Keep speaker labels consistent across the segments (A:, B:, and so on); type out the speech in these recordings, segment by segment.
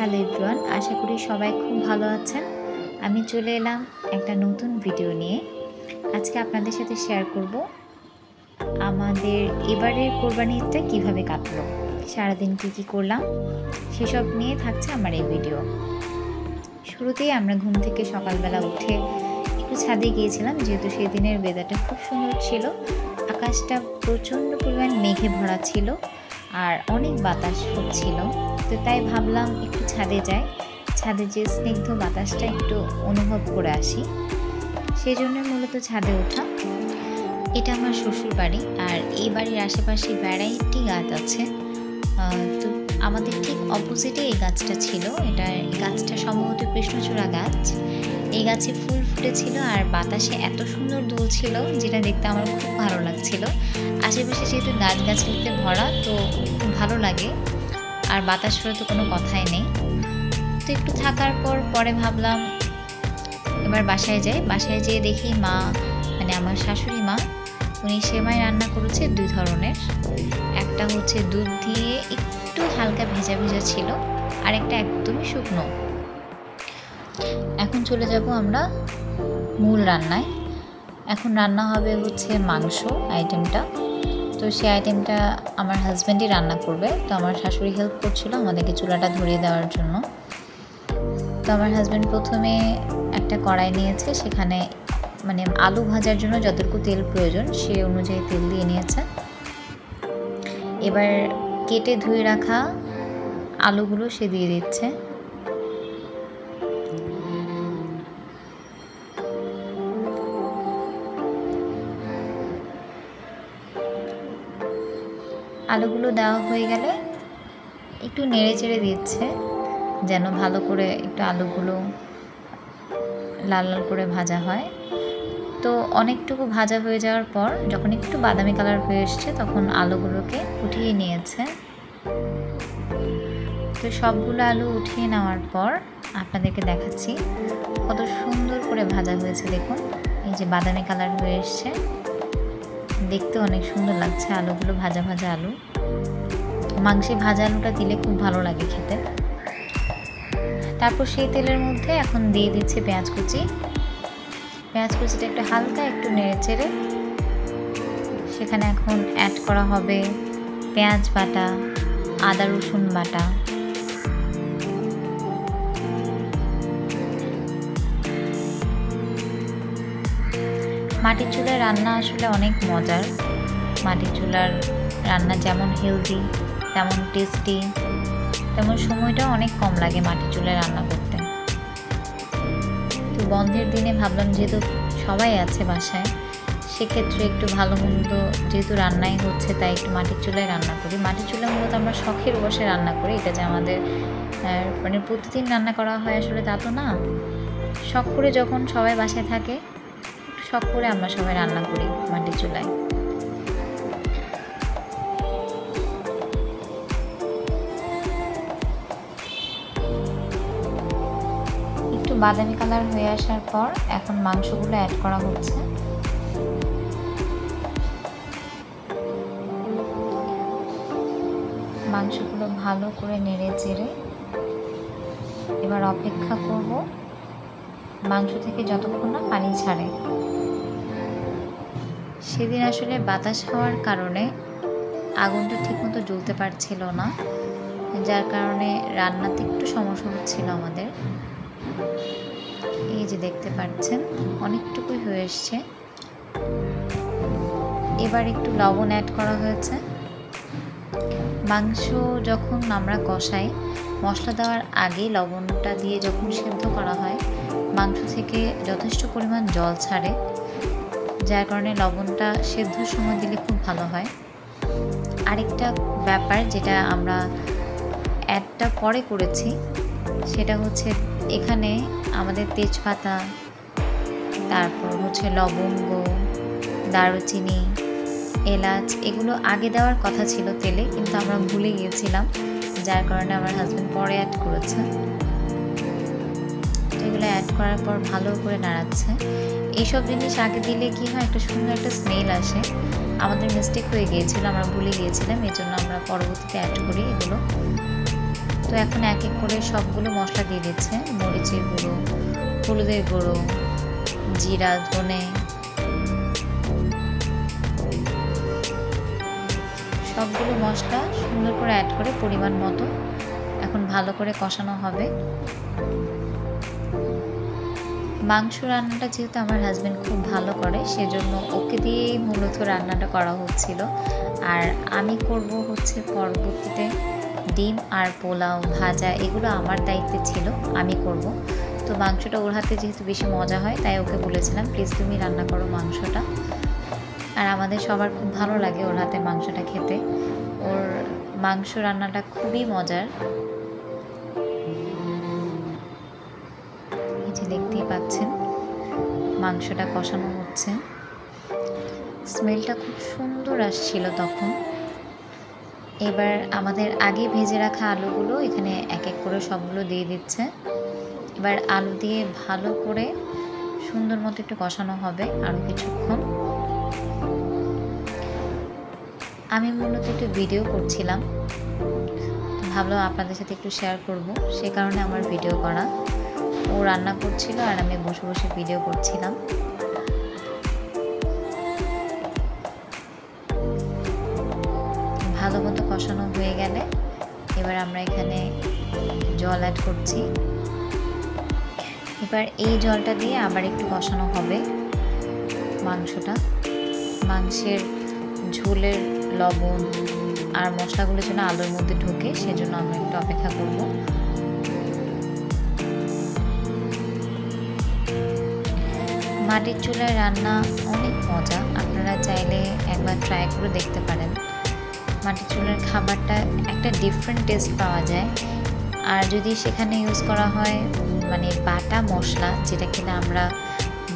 A: Hello everyone, আশা করি সবাই খুব ভালো আছেন। আমি চলে এলাম একটা নতুন ভিডিও নিয়ে। আজকে আপনাদের সাথে শেয়ার করব আমাদের এবারের কোরবানি ঈদটা কীভাবে কাটলো, সারাদিন কী করলাম সেসব নিয়ে থাকছে আমার এই ভিডিও। শুরুতেই আমরা ঘুম থেকে সকালবেলা উঠে একটু ছাদে গিয়েছিলাম, যেহেতু সেই দিনের ওয়েদারটা খুব সুন্দর ছিল। আকাশটা প্রচণ্ড পরিমাণ মেঘে ভরা ছিল আর অনেক বাতাস হচ্ছিল, তো তাই ভাবলাম একটু ছাদে যাই, ছাদে যে স্নিগ্ধ বাতাসটা একটু অনুভব করে আসি। সেই জন্য মূলত ছাদে ওঠা। এটা আমার শ্বশুর বাড়ি, আর এই বাড়ির আশেপাশে ভ্যারাইটি গাছ আছে। তো আমাদের ঠিক অপোজিটে এই গাছটা ছিল। গাছটা সম্ভবত কৃষ্ণচূড়া গাছ। এই গাছে ফুল ফুটেছিল আর বাতাসে এত সুন্দর দুলছিল, যেটা দেখতে আমার খুব ভালো লাগছিল। আশেপাশে যেহেতু গাছগাছালিতে ভরা, তো খুব ভালো লাগে, আর বাতাস হলে তো কোনো কথাই নেই। তো একটু থাকার পরে ভাবলাম এবার বাসায় যাই। বাসায় যেয়ে দেখি মা, মানে আমার শাশুড়ি মা, উনি সেমাই রান্না করেছে দুই ধরনের। একটা হচ্ছে দুধ দিয়ে একটু হালকা ভেজা ভেজা ছিল, আর একটা একদমই শুকনো। এখন চলে যাব আমরা মূল রান্নায়। এখন রান্না হবে হচ্ছে মাংস আইটেমটা। তো সেই আইটেমটা আমার হাজব্যান্ডই রান্না করবে। তো আমার শাশুড়ি হেল্প করছিল আমাদেরকে চুলাটা ধরিয়ে দেওয়ার জন্য। তো আমার হাজব্যান্ড প্রথমে একটা কড়াই নিয়েছে, সেখানে মানে আলু ভাজার জন্য যতটুকু তেল প্রয়োজন সে অনুযায়ী তেল দিয়ে নিয়েছে। এবার কেটে ধুয়ে রাখা আলুগুলো সে দিয়ে দিচ্ছে। আলুগুলো দেওয়া হয়ে গেলে একটু নেড়ে চেড়ে দিচ্ছে, যেন ভালো করে একটু আলুগুলো লাল লাল করে ভাজা হয়। তো অনেকটুকু ভাজা হয়ে যাওয়ার পর যখন একটু বাদামি কালার হয়ে এসছে, তখন আলুগুলোকে উঠিয়ে নিয়েছে। তো সবগুলো আলু উঠিয়ে নেওয়ার পর আপনাদেরকে দেখাচ্ছি কত সুন্দর করে ভাজা হয়েছে। দেখুন, এই যে বাদামি কালার হয়ে এসছে, দেখতে অনেক সুন্দর লাগছে আলুগুলো, ভাজা ভাজা আলু। মাংসে ভাজা আলুটা দিলে খুব ভালো লাগে খেতে। তারপর সেই তেলের মধ্যে এখন দিয়ে দিচ্ছে পেঁয়াজ কুচি। পেঁয়াজ কুচিটা একটু হালকা একটু নেড়ে চেড়ে সেখানে এখন অ্যাড করা হবে পেঁয়াজ বাটা, আদা রসুন বাটা, মাটির চুলার রান্না আসলে অনেক মজার। মাটির চুলার রান্না যেমন হেলদি, তেমন টেস্টি, তেমন সময়টাও অনেক কম লাগে মাটির চুলায় রান্না করতে। তো বন্ধের দিনে ভাবলাম যেহেতু সবাই আছে বাসায়, সেক্ষেত্রে একটু ভালো মন্দ যেহেতু রান্নাই হচ্ছে, তাই একটু মাটির চুলায় রান্না করি। মাটির চুলা মূলত আমরা শখের বসে রান্না করি। এটা যে আমাদের মানে প্রতিদিন রান্না করা হয় আসলে তা তো না। শখ করে যখন সবাই বাসায় থাকে, একটু শখ করে আমরা সবাই রান্না করি মাটির চুলায়। একটু বাদামি কালার হয়ে আসার পর এখন মাংসগুলো অ্যাড করা হচ্ছে। মাংসগুলো ভালো করে নেড়ে চেড়ে এবার অপেক্ষা করব মাংস থেকে যতক্ষণ না পানি ছাড়ে। সেদিন আসলে বাতাস হওয়ার কারণে আগুনটা ঠিকমতো জ্বলতে পারছিল না, যার কারণে রান্নাতে একটু সমস্যা হচ্ছিল আমাদের। এই যে দেখতে পাচ্ছেন অনেকটুকুই হয়ে এসছে। এবার একটু লবণ অ্যাড করা হয়েছে। মাংস যখন আমরা কষাই, মশলা দেওয়ার আগে লবণটা দিয়ে যখন সেদ্ধ করা হয়, মাংস থেকে যথেষ্ট পরিমাণ জল ছাড়ে, যার কারণে লবণটা সেদ্ধর সময় দিলে খুব ভালো হয়। আরেকটা ব্যাপার যেটা আমরা অ্যাডটা পরে করেছি, সেটা হচ্ছে এখানে আমাদের তেজপাতা, তারপর হচ্ছে লবঙ্গ, দারুচিনি, এলাচ, এগুলো আগে দেওয়ার কথা ছিল তেলে, কিন্তু আমরা ভুলে গিয়েছিলাম, যার কারণে আমার হাজব্যান্ড পরে অ্যাড করেছে। এগুলো অ্যাড করার পর ভালো করে নাড়াচ্ছে। এইসব জিনিস আগে দিলে কি হয়, একটা সুন্দর একটা স্মেল আসে। আমাদের মিস্টেক হয়ে গিয়েছিল, আমরা ভুলে গিয়েছিলাম, এই জন্য আমরা পরবর্তীতে অ্যাড করি এগুলো। তো এখন এক এক করে সবগুলো মশলা দিয়ে দিচ্ছে, মরিচের গুঁড়ো, হলুদের গুঁড়ো, জিরা, ধনে, সবগুলো মশলা সুন্দর করে অ্যাড করে পরিমাণ মতো এখন ভালো করে কষানো হবে। মাংস রান্নাটা যেহেতু আমার হাজব্যান্ড খুব ভালো করে, সেজন্য ওকে দিয়েই মূলত রান্নাটা করা হচ্ছিল। আর আমি করব হচ্ছে পরবর্তীতে ডিম আর পোলাও, ভাজা, এগুলো আমার দায়িত্বে ছিল, আমি করব। তো মাংসটা ওর হাতে যেহেতু বেশি মজা হয়, তাই ওকে বলেছিলাম প্লিজ তুমি রান্না করো মাংসটা। আর আমাদের সবার খুব ভালো লাগে ওর হাতে মাংসটা খেতে, ওর মাংস রান্নাটা খুবই মজার। এই যে দেখতেই পাচ্ছেন মাংসটা কষানো হচ্ছে, স্মেলটা খুব সুন্দর আসছিল তখন। এবার আমাদের আগে ভেজে রাখা আলুগুলো এখানে এক এক করে সবগুলো দিয়ে দিচ্ছে। এবার আলু দিয়ে ভালো করে সুন্দর মতো একটু কষানো হবে আরও কিছুক্ষণ। আমি মূলত একটু ভিডিও করছিলাম, ভাবলাম আপনাদের সাথে একটু শেয়ার করব, সে কারণে আমার ভিডিও করা। ও রান্না করছিল আর আমি বসে বসে ভিডিও করছিলাম। ভালো মতো কষানো হয়ে গেলে এবার আমরা এখানে জল অ্যাড করছি। এবার এই জলটা দিয়ে আবার একটু কষানো হবে মাংসটা। মাংসের ঝোলের লবণ আর মশলাগুলো যেন আলুর মধ্যে ঢোকে, সেজন্য আমরা একটু অপেক্ষা করব। মাটির চুলায় রান্না অনেক মজা, আপনারা চাইলে একবার ট্রাই করে দেখতে পারেন। মাটির চুলার খাবারটা একটা ডিফারেন্ট টেস্ট পাওয়া যায়। আর যদি সেখানে ইউজ করা হয় মানে বাটা মশলা, যেটা কিনা আমরা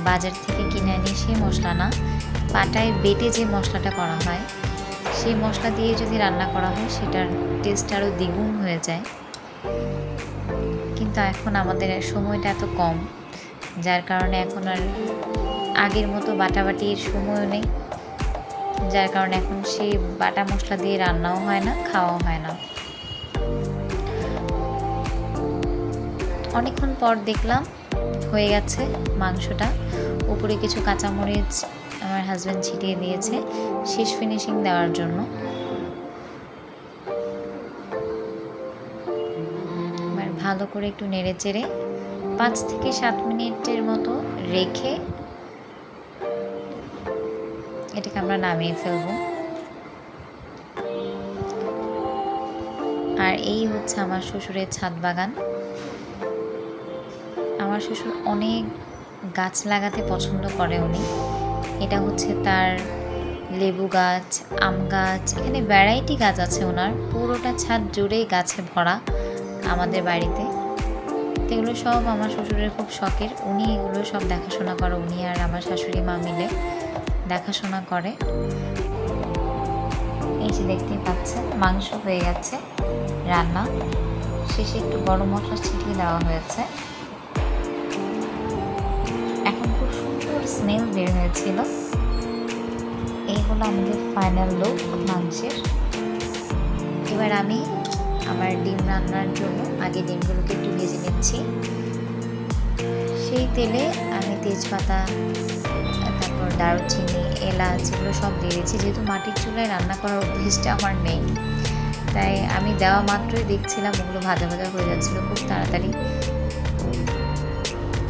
A: বাজার থেকে কিনে আনি সেই মশলা না, পাটায় বেটে যে মশলাটা করা হয় সেই মশলা দিয়ে যদি রান্না করা হয় সেটার টেস্ট আরও দ্বিগুণ হয়ে যায়। কিন্তু এখন আমাদের সময়টা এত কম, যার কারণে এখন আর আগের মতো বাটাবাটির সময়ও নেই, যার কারণে এখন সেই বাটা মশলা দিয়ে রান্নাও হয় না, খাওয়াও হয় না। অনেকক্ষণ পর দেখলাম হয়ে গেছে মাংসটা। উপরে কিছু কাঁচামরিচ আমার হাজব্যান্ড ছিটিয়ে দিয়েছে শেষ ফিনিশিং দেওয়ার জন্য। এবার ভালো করে একটু নেড়ে চেড়ে 5 থেকে 7 মিনিটের মতো রেখে এটাকে আমরা নামিয়ে ফেলব। আর এই হচ্ছে আমার শ্বশুরের ছাদ বাগান। আমার শ্বশুর অনেক গাছ লাগাতে পছন্দ করে উনি। এটা হচ্ছে তার লেবু গাছ, আম গাছ, এখানে ভ্যারাইটি গাছ আছে ওনার, পুরোটা ছাদ জুড়েই গাছে ভরা আমাদের বাড়িতে। এগুলো সব আমার শ্বশুরের খুব শখের, উনি এগুলো সব দেখাশোনা করে, উনি আর আমার শাশুড়ি মা মিলে দেখাশোনা করে। এই যে দেখতেই পাচ্ছেন মাংস হয়ে গেছে রান্না শেষে, একটু গরম মশলা ছিটিয়ে দেওয়া হয়েছে। এখন খুব সুন্দর স্মেল বের হয়েছিল। এই হলো আমাদের ফাইনাল লুক মাংসের। এবার আমি আমার ডিম রান্নার জন্য আগে ডিমগুলোকে একটু ভেজে নিচ্ছি। সেই তেলে আমি তেজপাতা, তারপর দারুচিনি, এলাচ এগুলো সব দিয়ে দিয়েছি। যেহেতু মাটির চুলায় রান্না করার অভ্যেসটা আমার নেই, তাই আমি দেওয়া মাত্রই দেখছিলাম ওগুলো ভাজা ভাজা হয়ে যাচ্ছিলো খুব তাড়াতাড়ি।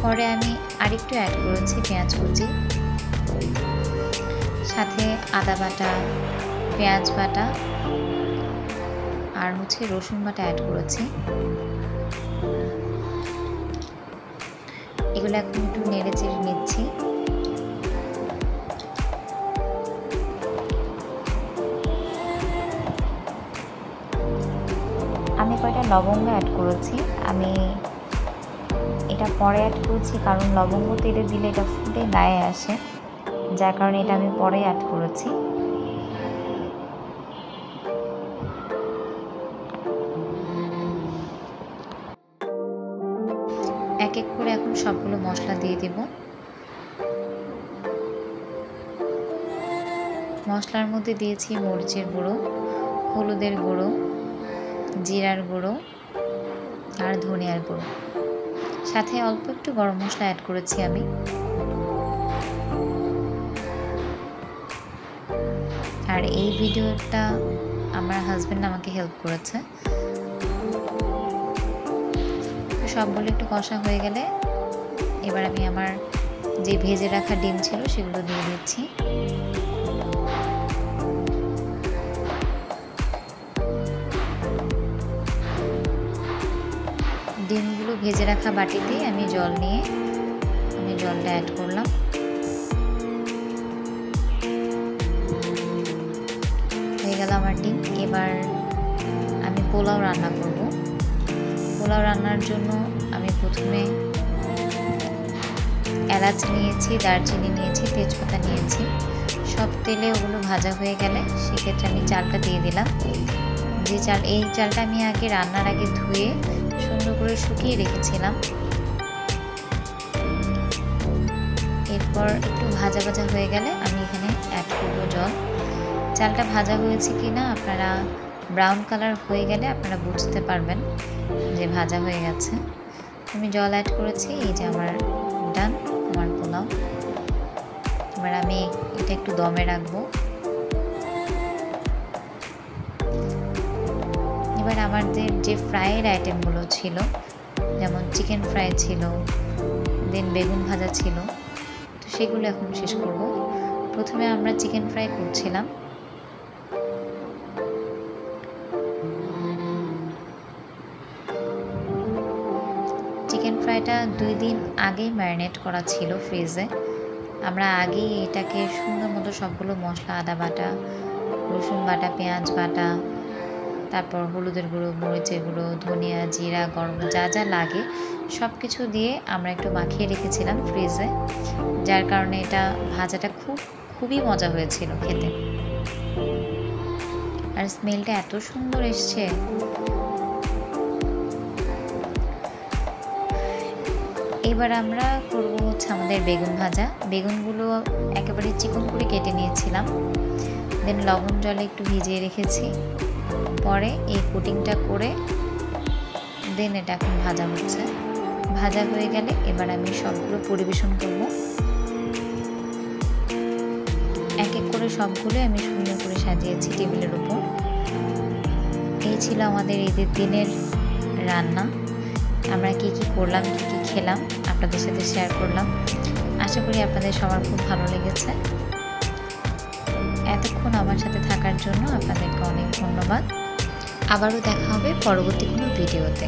A: পরে আমি আরেকটু অ্যাড করেছি পেঁয়াজ কুচি, সাথে আদা বাটা, পেঁয়াজ বাটা আর হচ্ছে রসুন বাটা অ্যাড করেছি। এগুলো এখন একটু নেড়ে চেড়ে নিচ্ছি। আমি কয়টা লবঙ্গ অ্যাড করেছি, আমি এটা পরে অ্যাড করেছি কারণ লবঙ্গ তেলে দিলে এটা ফুটে গায়ে আসে, যার কারণে এটা আমি পরে অ্যাড করেছি। এক এক করে এখন সবগুলো মশলা দিয়ে দেব। মশলার মধ্যে দিয়েছি মরিচের গুঁড়ো, হলুদের গুঁড়ো, জিরার গুঁড়ো, আর ধনিয়ার গুঁড়ো, সাথে অল্প একটু গরম মশলা অ্যাড করেছি আমি। আর এই ভিডিওটা আমার হাজবেন্ড আমাকে হেল্প করেছে। সবগুলো একটু কষা হয়ে গেলে এবার আমি আমার যে ভেজে রাখা ডিম ছিল সেগুলো দিয়ে দিচ্ছি। ডিমগুলো ভেজে রাখা বাটিতে আমি জল নিয়ে জলটা অ্যাড করলাম। হয়ে গেল আমার ডিম। এবার আমি পোলাও রান্না করব। পোলাও রান্নার জন্য আমি প্রথমে এলাচ নিয়েছি, দারচিনি নিয়েছি, তেজপাতা নিয়েছি। সব তেলে ওগুলো ভাজা হয়ে গেলে সেক্ষেত্রে আমি চালটা দিয়ে দিলাম। এই চালটা আমি আগে রান্নার আগে ধুয়ে সুন্দর করে শুকিয়ে রেখেছিলাম। এরপর একটু ভাজা ভাজা হয়ে গেলে আমি এখানে অ্যাড করব জল। চালটা ভাজা হয়েছে কি না আপনারা ব্রাউন কালার হয়ে গেলে আপনারা বুঝতে পারবেন যে ভাজা হয়ে গেছে। আমি জল অ্যাড করেছি। এই যে আমার ডান আমার পোলাও। এবার আমি এটা একটু দমে রাখবো। এবার আমাদের যে ফ্রাইয়ের আইটেমগুলো ছিল, যেমন চিকেন ফ্রাই ছিল, দেন বেগুন ভাজা ছিল, তো সেগুলো এখন শেষ করব। প্রথমে আমরা চিকেন ফ্রাই করছিলাম। চিকেন ফ্রাইটা 2 দিন আগেই ম্যারিনেট করা ছিল ফ্রিজে। আমরা আগেই এটাকে সুন্দর মতো সবগুলো মশলা, আদা বাটা, রসুন বাটা, পেঁয়াজ বাটা, তারপর হলুদের গুঁড়ো, মরিচের গুঁড়ো, ধনিয়া, জিরা, গরম যা যা লাগে সব কিছু দিয়ে আমরা একটু মাখিয়ে রেখেছিলাম ফ্রিজে, যার কারণে এটা ভাজাটা খুবই মজা হয়েছিল খেতে। আর স্মেলটা এত সুন্দর এসছে। এবার আমরা করব হচ্ছে আমাদের বেগুন ভাজা। বেগুনগুলো একেবারে চিকন করে কেটে নিয়েছিলাম, দেন লবণ জলে একটু ভিজিয়ে রেখেছি। পরে এই কোটিংটা করে দেন এটা এখন ভাজা হচ্ছে। ভাজা হয়ে গেলে এবার আমি সবগুলো পরিবেশন করব। এক এক করে সবগুলো আমি সুন্দর করে সাজিয়েছি টেবিলের উপর। এই ছিল আমাদের ঈদের দিনের রান্না। আমরা কি কি করলাম, কি কি খেলাম আপনাদের সাথে শেয়ার করলাম। আশা করি আপনাদের সবার খুব ভালো লেগেছে। এতক্ষণ আমার সাথে থাকার জন্য আপনাদেরকে অনেক ধন্যবাদ। আবারও দেখা হবে পরবর্তী কোনো ভিডিওতে।